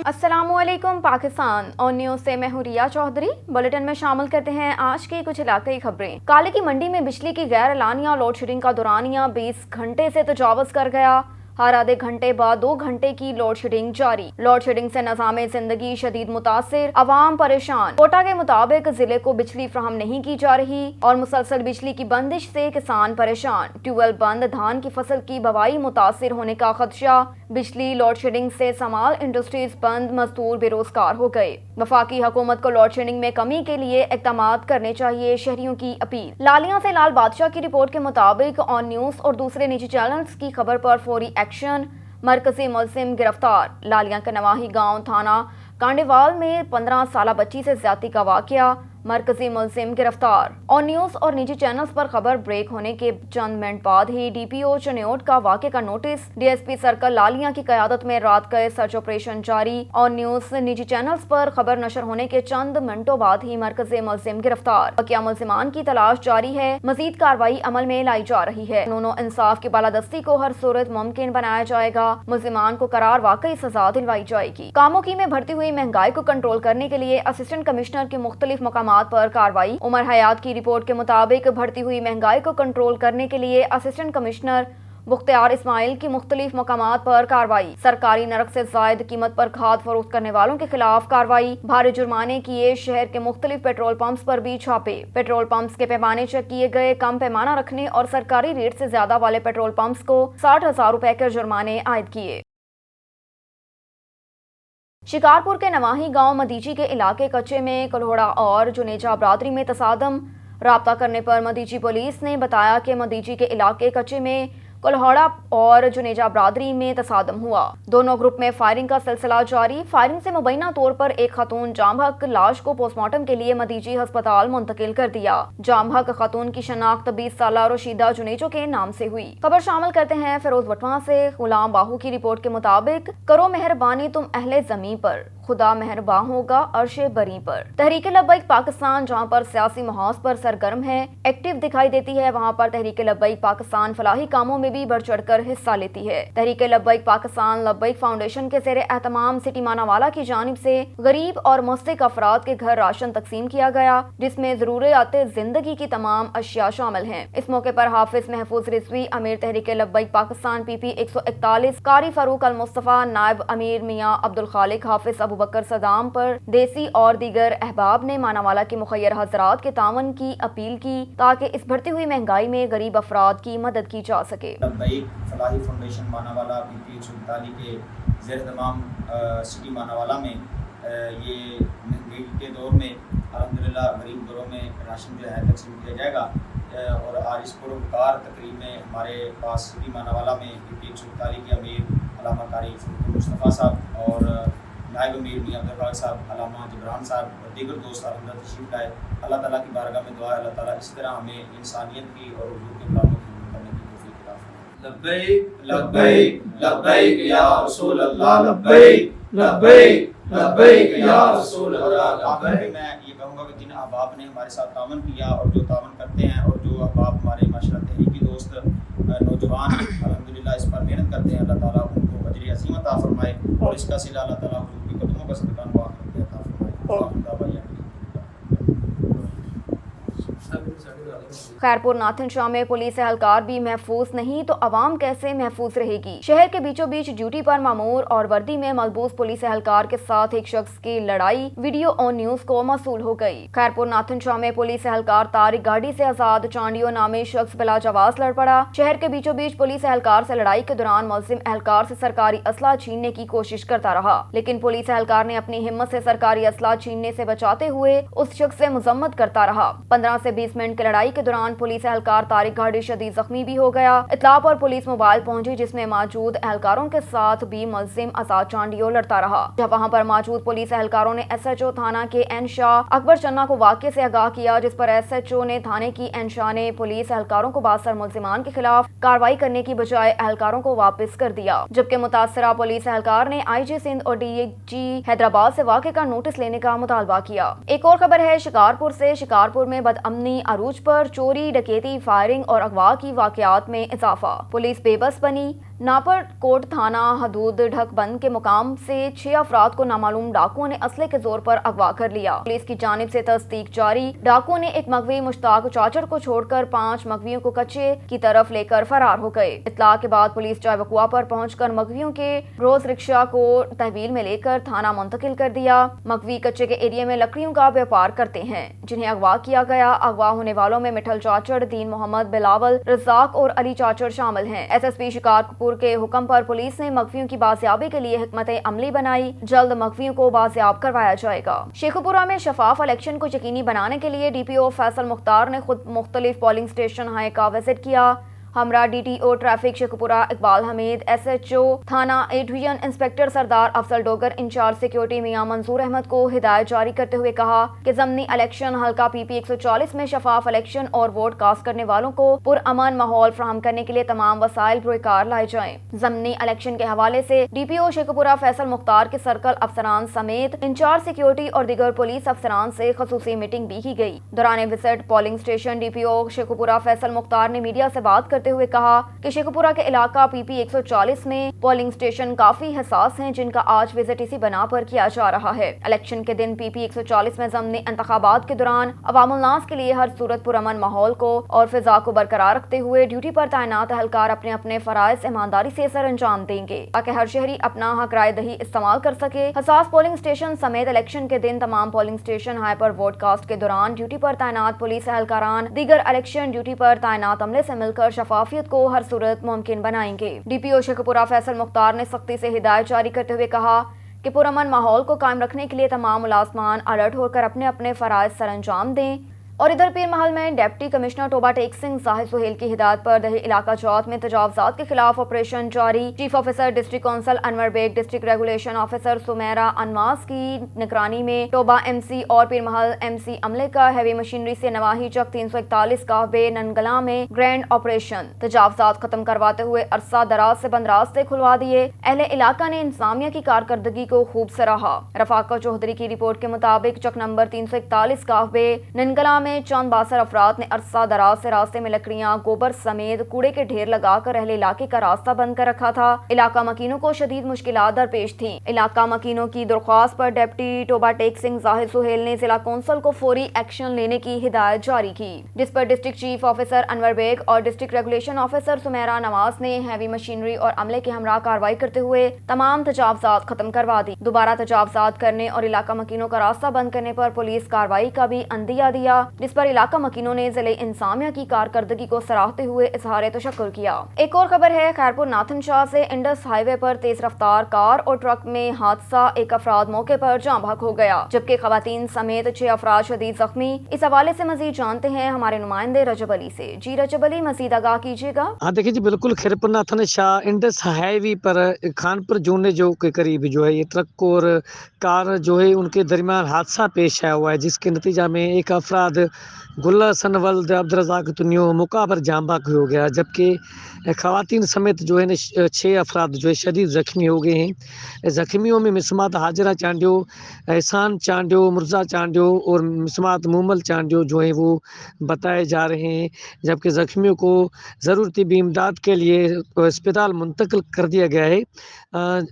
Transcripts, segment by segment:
अस्सलामु अलैकुम पाकिस्तान और न्यूज से मैं हूं रिया चौधरी। बुलेटिन में शामिल करते हैं आज की कुछ इलाकाई खबरें। काले की मंडी में बिजली की गैर एलानिया लोड शेडिंग का दौरानिया 20 घंटे से तजावुज कर गया। हर आधे घंटे बाद 2 घंटे की लोड शेडिंग जारी। लोड शेडिंग से निज़ाम जिंदगी शदीद मुतासिर, अवाम परेशान। कोटा के मुताबिक जिले को बिजली फ्राहम नहीं की जा रही और मुसलसल बिजली की बंदिश से किसान परेशान। ट्यूबवेल बंद, धान की फसल की बवाई मुतासिर होने का खदशा। बिजली लोड शेडिंग से समाल इंडस्ट्रीज बंद, मजदूर बेरोजगार हो गए। वफाकी हुकूमत को लोड शेडिंग में कमी के लिए इक़दामात करने चाहिए, शहरियों की अपील। लालिया से लाल बादशाह की रिपोर्ट के मुताबिक ऑन न्यूज और दूसरे निजी चैनल्स की खबर पर फौरी एक्शन, मरकजी मुलजिम गिरफ्तार। लालिया के नवाही गांव थाना कांडेवाल में 15 साला बच्ची से ज्यादती का वाकया, मरकजी मुलजिम गिरफ्तार। ऑन न्यूज और निजी चैनल्स पर खबर ब्रेक होने के चंद मिनट बाद ही डीपीओ चनियोट का वाकये का नोटिस। डीएसपी सर्कल लालिया की क़यादत में रात गए सर्च ऑपरेशन जारी। ऑन न्यूज निजी चैनल्स पर खबर नशर होने के चंद मिनटों बाद ही मरकजी मुलजिम गिरफ्तार। बकिया मुलजिमान की तलाश जारी है, मजीद कार्रवाई अमल में लाई जा रही है। कानून और इंसाफ की बालादस्ती को हर सूरत मुमकिन बनाया जाएगा। मुलजिमान को करार वाकई सजा दिलवाई जाएगी। कामोकी में बढ़ती हुई महंगाई को कंट्रोल करने के लिए असिस्टेंट कमिश्नर के मुख्तलिफ मकामात पर कार्रवाई। उमर हयात की रिपोर्ट के मुताबिक बढ़ती हुई महंगाई को कंट्रोल करने के लिए असिस्टेंट कमिश्नर मुख्तियार इस्माइल की मुख्तलिफ मकामात पर कार्रवाई। सरकारी नरक से जायद कीमत पर खाद फरोख्त करने वालों के खिलाफ कार्रवाई। भारी जुर्माने किए, शहर के मुख्तलिफ पेट्रोल पंप्स पर भी छापे। पेट्रोल पंप्स के पैमाने चेक किए गए। कम पैमाना रखने और सरकारी रेट से ज्यादा वाले पेट्रोल पंप्स को 60,000 रुपए के जुर्माने आयद किए। शिकारपुर के नवाही गांव मदीची के इलाके कच्चे में कल्होड़ा और जुनेजा बरादरी में तसादम। राब्ता करने पर मदीची पुलिस ने बताया कि मदीची के इलाके कच्चे में कल्होड़ा और जुनेजा बरादरी में तसादम हुआ। दोनों ग्रुप में फायरिंग का सिलसिला जारी। फायरिंग से मुबैना तौर पर एक खातून जामहक लाश को पोस्टमार्टम के लिए मदीची अस्पताल मुंतकिल कर दिया। जामहक खातून की शनाख्त 20 साला रशीदा जुनेजो के नाम से हुई। खबर शामिल करते हैं फिरोज वटवा से। गुलाम बाहू की रिपोर्ट के मुताबिक करो मेहरबानी तुम अहले ज़मीं पर, खुदा मेहरबान होगा अर्शे बरी पर। तहरीक लब्बैक पाकिस्तान जहां पर सियासी महाज पर सरगर्म है, एक्टिव दिखाई देती है, वहां पर तहरीक लब्बैक पाकिस्तान फलाही कामों में भी बढ़ चढ़कर हिस्सा लेती है। तहरीक लब्बैक पाकिस्तान लब्बैक फाउंडेशन के ज़ेरे एहतमाम सिटी मानावाला की जानिब से गरीब और मुस्तहिक अफराद के घर राशन तकसीम किया गया, जिसमें ज़रूरियात जिंदगी की तमाम अशिया शामिल हैं। इस मौके पर हाफिज महफूज रिजवी, अमीर तहरीक लब्बैक पाकिस्तान PP 141, कारी फारूक अल मुस्तफ़ा, नायब अमीर मियाँ अब्दुल खालिक, हाफिज अबू बकर सदाम पर देसी और दीगर अहबाब ने मानावाला के मुखय्यर हजरात के तावन की अपील की ताकि इस बढ़ती हुई महंगाई में गरीब अफराद की मदद की जा सके। लब्बैक फलाही फाउंडेशन मानावाला PP 141 के ज़ेर तमाम सिटी मानावाला में ये महंगाई के दौर में अल्हम्दुलिल्लाह गरीब घरों में राशन जो है तकसीम किया जाएगा। और आज इस पुरवकार तकरीब में हमारे पास सिटी मानावाला में PP 141 के अमीर अल्लामा कारी मुस्तफ़ा साहब और नायब अमीर मियाँ अब्दुल खालिक साहब, अल्लामा जबरान साहब और दीगर दोस्त अलहमद तशरीफ लाए। अल्लाह ताला की बारगाह में दुआ है अल्लाह ताला इस तरह हमें इंसानियत की और हुजूर के कामों की करने की तौफीक अता फरमाए। लब्बैक लब्बैक लब्बैक या रसूल अल्लाह, लब्बैक लब्बैक लब्बैक या रसूल अल्लाह। आखिर में मैं ये कहूँगा कि जिन अहबाब ने हमारे साथ तावन किया और जो तावन करते हैं और जो अहबाब हमारे माशाअल्लाह तहरीकी दोस्त नौजवान अल्हम्दुलिल्लाह इस पर मेहनत करते हैं, अल्लाह ताला उनको अजर अज़ीम अता फरमाए और इसका सिला अल्लाह ताला हुजूर के कदमों का सदका आखिरत में अता फरमाए। खैरपुर नाथन शाह में पुलिस एहलकार भी महफूज नहीं तो अवाम कैसे महफूज रहेगी। शहर के बीचों बीच ड्यूटी पर मामूर और वर्दी में मलबूस पुलिस एहलकार के साथ एक शख्स की लड़ाई वीडियो ऑन न्यूज को मौसूल हो गई। खैरपुर नाथन शाह में पुलिस एहलकार तारिक गाड़ी से आजाद चांडियो नामी शख्स बिला जवाज लड़ पड़ा। शहर के बीचों बीच पुलिस एहलकार से लड़ाई के दौरान मुलजिम एहलकार से सरकारी असला छीनने की कोशिश करता रहा, लेकिन पुलिस एहलकार ने अपनी हिम्मत से सरकारी असला छीनने से बचाते हुए उस शख्स से मजम्मत करता रहा। 15 से 20 मिनट की लड़ाई के दौरान पुलिस एहलकार तारिक गाड़ी शदीद जख्मी भी हो गया। इत्तला पर पुलिस मोबाइल पहुंची, जिसमें मौजूद एहलकारों के साथ भी मुलजिम आजाद चांडियो लड़ता रहा। जब वहां पर मौजूद पुलिस एहलकारों ने SHO थाना के एन शाह अकबर चन्ना को वाक़े से आगाह किया, जिस पर SHO ने थाने की एन शाह ने पुलिस एहलकारों को बासर मुलजिमान के खिलाफ कार्रवाई करने की बजाय एहलकारों को वापस कर दिया, जबकि मुतासरा पुलिस एहलकार ने IG सिंध और DG हैदराबाद से वाक़े का नोटिस लेने का मुतालबा किया। एक और खबर है शिकारपुर से। शिकारपुर में बदअमनी अरूज पर चोरी, डकैती, फायरिंग और अगवा की वाकयात में इजाफा। पुलिस बेबस बनी। नापर कोट थाना हदूद ढकबंद के मुकाम से 6 अफराद को नामालूम डाकुओं ने असले के जोर पर अगवा कर लिया। पुलिस की जानिब से तस्दीक जारी, डाकुओं ने एक मगवी मुश्ताक चाचड़ को छोड़कर 5 मगवियों को कच्चे की तरफ लेकर फरार हो गए। इत्तला के बाद पुलिस चाय बकुआ पर पहुंचकर मगवियों के रोज रिक्शा को तहवील में लेकर थाना मुंतकिल कर दिया। मगवी कच्चे के एरिया में लकड़ियों का व्यापार करते हैं जिन्हें अगवा किया गया। अगवा होने वालों में मिठल चाचड़, दीन मोहम्मद, बिलावल, रज़ाक और अली चाचड़ शामिल हैं। SSP शिकारपुर के हुक्म पर पुलिस ने मगवियों की बाजियाबी के लिए हिकमत अमली बनाई। जल्द मगवियों को बाजियाब करवाया जाएगा। शेखुपुरा में शफाफ इलेक्शन को यकीनी बनाने के लिए DPO फैसल मुख्तार ने खुद मुख्तलिफ पोलिंग स्टेशन हाई का विजिट किया। हमरा DTO traffic Sheikhupura Iqbal Hameed, SHO थाना A division inspector Sardar Afzal Dogar, incharge security मियां मंजूर अहमद को हिदायत जारी करते हुए कहा कि ज़मनी इलेक्शन हल्का PP 140 में शफाफ इलेक्शन और वोट कास्ट करने वालों को पुरअमन माहौल फराहम करने के लिए तमाम वसाइल पुरकार लाए जाएं। ज़मनी इलेक्शन के हवाले से DPO शेखुपुरा फैसल मुख्तार के सर्कल अफसरान समेत इंचार्ज सिक्योरिटी और दीगर पुलिस अफसरान से खसूसी मीटिंग भी की गई। दौरान visit polling station DPO Sheikhupura Faisal Mukhtar ने मीडिया से बात करते हुए कहा कि शेखुपुरा के इलाका PP 140 में पोलिंग स्टेशन काफी हसास हैं, जिनका आज विजिट इसी बना पर किया जा रहा है। इलेक्शन के दिन PP 140 में ज़मनी इंतखाबात के दौरान अवामुल नास के लिए हर सूरत पुरअमन माहौल को और फिजा को बरकरार रखते हुए ड्यूटी पर तैनात एहलकार अपने अपने फराइज ईमानदारी से सर अंजाम देंगे ताकि हर शहरी अपना हक राय दही इस्तेमाल कर सके। हसास पोलिंग स्टेशन समेत इलेक्शन के दिन तमाम पोलिंग स्टेशन हाई पर वोट कास्ट के दौरान ड्यूटी पर तैनात पुलिस एहलकारान दीगर इलेक्शन ड्यूटी पर तैनात अमले से मिलकर शफाफियत को हर सूरत मुमकिन बनाएंगे। DPO शेखुपुरा फैसल मुख्तार ने सख्ती से हिदायत जारी करते हुए कहा कि पुरअमन माहौल को कायम रखने के लिए तमाम मुलाजमान अलर्ट होकर अपने अपने फराइज सर अंजाम दें। और इधर पीर महल में डिप्टी कमिश्नर टोबा टेक सिंह जाहिद सुहेल की हिदायत पर दही इलाका चौथ में तजावजात के खिलाफ ऑपरेशन जारी। Chief officer district council Anwar Baig, district regulation officer Sumera Anwas की निगरानी में टोबा MC और पीर महल MC अमले का हैवी मशीनरी से नवाही चक 341 काहबे ननगला में ग्रैंड ऑपरेशन। तजावजात खत्म करवाते हुए अरसा दराज से बंद रास्ते खुलवा दिए। अहले इलाका ने इंतजामिया की कारकर्दगी को खूब सराहा। रफाका चौधरी की रिपोर्ट के मुताबिक चक नंबर 341 काहबे ननगला चंद बासर अफराद ने अरसा दराज से रास्ते में लकड़ियां, गोबर समेत कूड़े के ढेर लगाकर अहले इलाके का रास्ता बंद कर रखा था। इलाका मकीनों को शदीद मुश्किलात दरपेश थीं। इलाका मकीनों की दरख्वास्त पर डिप्टी टोबा टेक सिंह जाहिद सुहेल ने जिला कौंसिल को फौरी एक्शन लेने की हिदायत जारी की, जिस पर district chief officer Anwar Baig और district regulation officer Sumera Nawaz ने हैवी मशीनरी और अमले के हमरा कार्रवाई करते हुए तमाम तजावजात खत्म करवा दी। दोबारा तजावजात करने और इलाका मकीनों का रास्ता बंद करने पर पुलिस कार्रवाई का भी अंदिया दिया, जिस पर इलाका मकीनों ने जिले इंसामिया की कारकर्दगी को सराहते हुए इजहार तशक्कुर किया। एक और खबर है खैरपुर नाथन शाह से इंडस हाईवे पर तेज रफ्तार कार और ट्रक में हादसा, एक अफराद मौके पर जाँ बहक हो गया जबकि खवातीन समेत 6 अफराद शदीद जख्मी। इस हवाले से मजीद जानते हैं हमारे नुमाइंदे रजब अली से। जी रजब अली, मजीद आगाह कीजिएगा। हाँ देखिए जी, बिल्कुल Khairpur Nathan Shah Indus highway पर खानपुर जोने जो के करीब जो है ये ट्रक और कार जो है उनके दरमियान हादसा पेश आया हुआ है, जिसके नतीजा में एक अफराद गुल्ला सनवल्द अब्दुर्रज़ाक तुनियो मौका पर जाँ बहक हो गया, जबकि खवातीन समेत जो है न 6 अफराद जो है शदीद ज़ख्मी हो गए हैं। ज़ख्मियों में मिसमात हाजरा चांडियो, एहसान चांडियो, मुर्जा चांडियो और मिसमात मुमल चांडियो जो है वो बताए जा रहे हैं, जबकि ज़ख्मियों को ज़रूरती भी इमदाद के लिए अस्पताल मुंतकिल कर दिया गया है,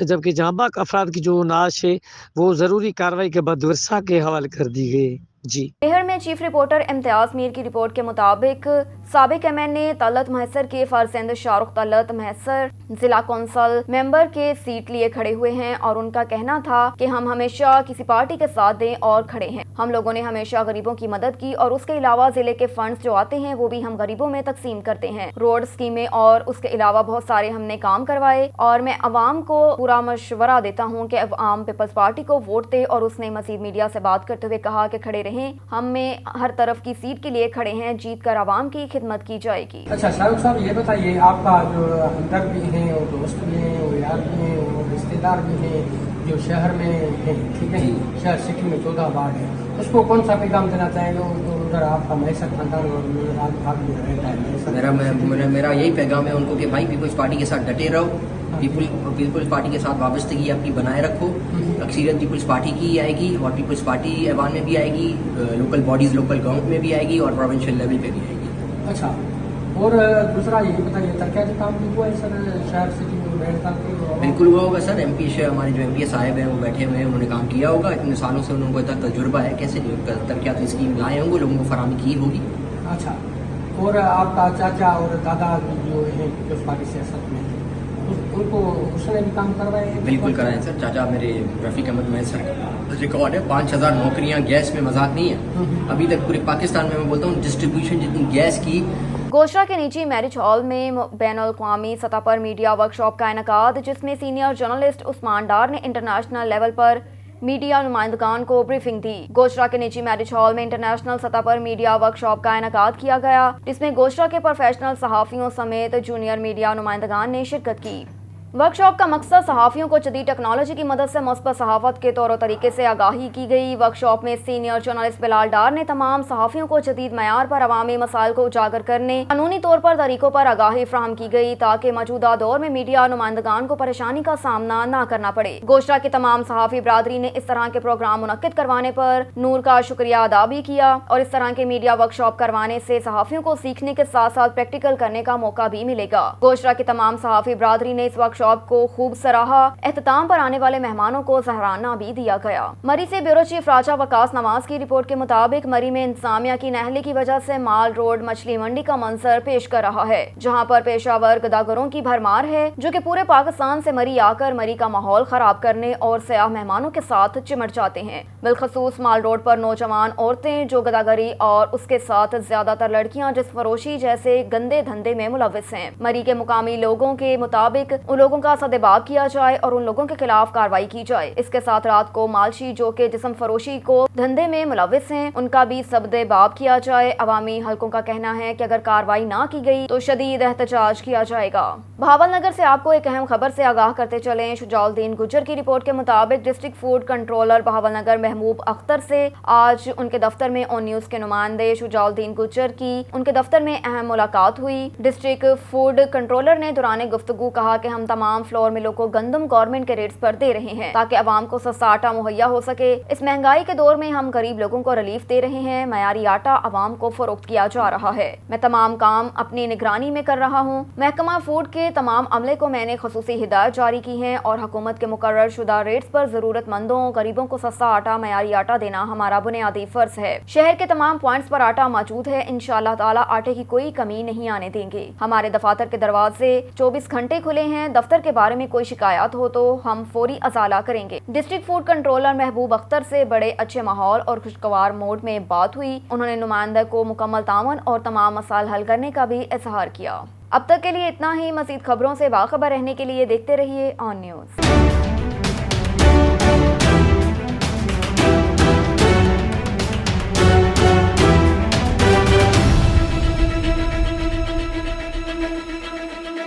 जबकि जाँ बहक अफराद की जो नाश है वो ज़रूरी कार्रवाई के बाद वर्षा के हवाले कर दी गई। जी शहर में चीफ रिपोर्टर इम्तियाज मीर की रिपोर्ट के मुताबिक साबिक एमएन ने तलत महसर के फर्जंद शाहरुख तलत महसर जिला कौंसिल मेंबर के सीट लिए खड़े हुए हैं और उनका कहना था कि हम हमेशा किसी पार्टी के साथ दें और खड़े हैं। हम लोगों ने हमेशा गरीबों की मदद की और उसके अलावा जिले के फंड्स जो आते हैं वो भी हम गरीबों में तकसीम करते हैं। रोड स्कीमें और उसके अलावा बहुत सारे हमने काम करवाए और मैं अवाम को पूरा मशवरा देता हूँ कि अवाम पीपल्स पार्टी को वोट दे। और उसने मजीद मीडिया से बात करते हुए कहा कि खड़े हम में हर तरफ की सीट के लिए खड़े हैं, जीत कर आवाम की खिदमत की जाएगी। अच्छा शाहरुख साहब, ये बताइए आपका जो हमदर्द भी हैं और दोस्त भी हैं और यार भी हैं और रिश्तेदार भी हैं जो शहर में हैं, ठीक है, शहर सिटी में 14 वार्ड है, उसको कौन सा पैगाम देना चाहेंगे? उधर आपका महसर खानदान और भाग भी रहता है। मेरा यही पैगाम है उनको कि भाई पीपल्स पार्टी के साथ डटे रहो, पीपल्स पार्टी के साथ वाबस्तगी अपनी बनाए रखो। अक्सरियत पीपल्स पार्टी की आएगी और पीपल्स पार्टी ऐवान में भी आएगी, लोकल बॉडीज़ लोकल गवर्नमेंट में भी आएगी और प्रोविंशियल लेवल पे भी आएगी। अच्छा, और दूसरा ये बताइए तरक्याती काम भी हुआ है सर शहर सिटी में बैठता बिल्कुल हुआ होगा सर। एमपी हमारे जो एमपी साहब हैं वो बैठे हुए हैं, उन्होंने काम किया होगा, इतने सालों से उनको इतना तजुर्बा है, कैसे जो तरक्याती स्कीम लाए होंगे लोगों को फराहमी की होगी। अच्छा, और आपका चाचा और दादा जो है पीपल्स पार्टी सियासत में उनको उसने भी काम करवाए हैं? बिल्कुल कराए सर। चाचा मेरे रफ़ीक अहमद महल सर रिकॉर्ड है 5000 नौकरियां गैस में, मजाक नहीं है। अभी तक पूरे पाकिस्तान में मैं बोलता हूँ डिस्ट्रीब्यूशन जितनी गैस की। गोशरा के निजी मैरिज हॉल में बैनुल-अक़वामी सतह पर मीडिया वर्कशॉप का इनेकाद, जिसमें सीनियर जर्नलिस्ट उस्मान डार ने इंटरनेशनल लेवल पर मीडिया नुमाइंदगान को ब्रीफिंग दी। गोशरा के निजी मैरिज हॉल में इंटरनेशनल सतह पर मीडिया वर्कशॉप का इनेकाद किया गया, जिसमें गोशरा के प्रोफेशनल सहाफ़ियों समेत जूनियर मीडिया नुमाइंदगान ने शिरकत की। वर्कशॉप का मकसद सहाफ़ियों को जदीद टेक्नोलॉजी की मदद से मुस्बत सहाफ़त के तौर तरीके से आगाही की गई। वर्कशॉप में सीनियर जर्नलिस्ट बिलाल डार ने तमाम सहाफ़ियों को जदीद मयार पर अवामी मसाइल को उजागर करने, कानूनी तौर पर तरीकों पर आगाही फ्राहम की गई ताकि मौजूदा दौर में मीडिया नुमाइंदगान को परेशानी का सामना न करना पड़े। गोशरा की तमाम सहाफ़ी बरादरी ने इस तरह के प्रोग्राम मुनक्किद करवाने पर नूर का शुक्रिया अदा भी किया और इस तरह के मीडिया वर्कशॉप करवाने से सहाफ़ियों को सीखने के साथ साथ प्रैक्टिकल करने का मौका भी मिलेगा। गोशरा की तमाम सहाफ़ी बरादरी ने इस वर्कशॉप को खूब सराहा। एहतमाम पर आने वाले मेहमानों को जहराना भी दिया गया। मरी से ब्यूरो चीफ राजा वकास नवाज की रिपोर्ट के मुताबिक मरी में इंतजामिया की नहली की वजह से माल रोड मछली मंडी का मंजर पेश कर रहा है, जहां पर पेशावर गदागरों की भरमार है जो कि पूरे पाकिस्तान से मरी आकर मरी का माहौल खराब करने और सयाह मेहमानों के साथ चिमट जाते हैं। बिलखसूस माल रोड पर नौजवान औरतें जो गदागरी और उसके साथ ज्यादातर लड़कियां जिस फरोशी जैसे गंदे धंधे में मुलविस हैं। मरी के मुकामी लोगों के मुताबिक उन लोगों का सदेबाब किया जाए और उन लोगों के खिलाफ कार्रवाई की जाए। इसके साथ रात को मालशी जो के जिस्म फरोशी को धंधे में मुलविस हैं उनका भी सदेबाब किया जाए। अवामी हलकों का कहना है कि अगर कार्रवाई ना की गई तो शदीद एहतजाज किया जाएगा। बहावलनगर से आपको एक अहम खबर से आगाह करते चलें। शुजाउद्दीन गुज्जर की रिपोर्ट के मुताबिक डिस्ट्रिक्ट फूड कंट्रोलर बहावलनगर महबूब अख्तर से आज उनके दफ्तर में ऑन न्यूज के नुमाइंदे शुजाउद्दीन गुज्जर की उनके दफ्तर में अहम मुलाकात हुई। डिस्ट्रिक्ट फूड कंट्रोलर ने दौरान गुफ्तगू कहा कि हम तमाम फ्लोर मिलों को गंदम गवर्नमेंट के रेट्स पर दे रहे हैं ताकि अवाम को सस्ता आटा मुहैया हो सके। इस महंगाई के दौर में हम गरीब लोगों को रिलीफ दे रहे हैं। मयारी आटा अवाम को फरोख्त किया जा रहा है। मैं तमाम काम अपनी निगरानी में कर रहा हूँ। महकमा फूड के तमाम अमले को मैंने खसूसी हिदायत जारी की हैं और हुकूमत के मुकर्रर शुदा रेट्स पर जरूरतमंदों गरीबों को सस्ता आटा मयारी आटा देना हमारा बुनियादी फर्ज है। शहर के तमाम पॉइंट्स पर आटा मौजूद है। इंशाअल्लाह ताला आटे की कोई कमी नहीं आने देंगे। हमारे दफातर के दरवाजे 24 घंटे खुले हैं। दफ्तर के बारे में कोई शिकायत हो तो हम फौरी अजाला करेंगे। डिस्ट्रिक्ट फूड कंट्रोलर महबूब अख्तर से बड़े अच्छे माहौल और खुशगवार मोड में बात हुई। उन्होंने नुमाइंदा को मुकम्मल तावन और तमाम मसाइल हल करने का भी इजहार किया। अब तक के लिए इतना ही। मज़ीद खबरों से बाखबर रहने के लिए देखते रहिए ऑन न्यूज़।